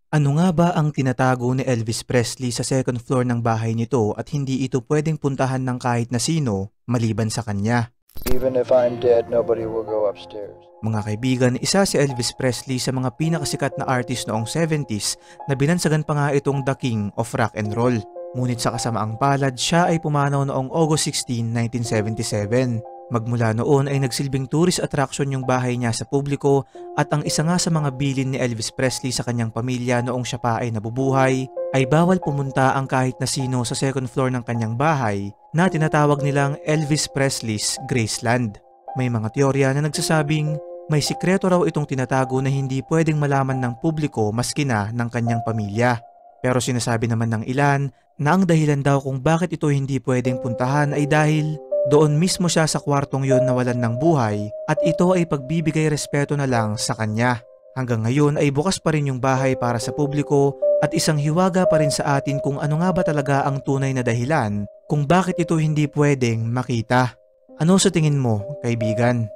Ano nga ba ang tinatago ni Elvis Presley sa second floor ng bahay nito at hindi ito pwedeng puntahan ng kahit na sino maliban sa kanya? Even if I'm dead, nobody will go upstairs. Mga kaibigan, isa si Elvis Presley sa mga pinakasikat na artist noong 70s na binansagan pa nga itong The King of Rock and Roll. Ngunit sa kasamaang palad, siya ay pumanaw noong August 16, 1977. Magmula noon ay nagsilbing tourist attraction yung bahay niya sa publiko at ang isa nga sa mga bilin ni Elvis Presley sa kanyang pamilya noong siya pa ay nabubuhay ay bawal pumunta ang kahit na sino sa second floor ng kanyang bahay na tinatawag nilang Elvis Presley's Graceland. May mga teorya na nagsasabing may sikreto raw itong tinatago na hindi pwedeng malaman ng publiko maski na ng kanyang pamilya. Pero sinasabi naman ng ilan na ang dahilan daw kung bakit ito hindi pwedeng puntahan ay dahil doon mismo siya sa kwartong yon nawalan ng buhay at ito ay pagbibigay respeto na lang sa kanya. Hanggang ngayon ay bukas pa rin yung bahay para sa publiko at isang hiwaga pa rin sa atin kung ano nga ba talaga ang tunay na dahilan kung bakit ito hindi pwedeng makita. Ano sa tingin mo, kaibigan?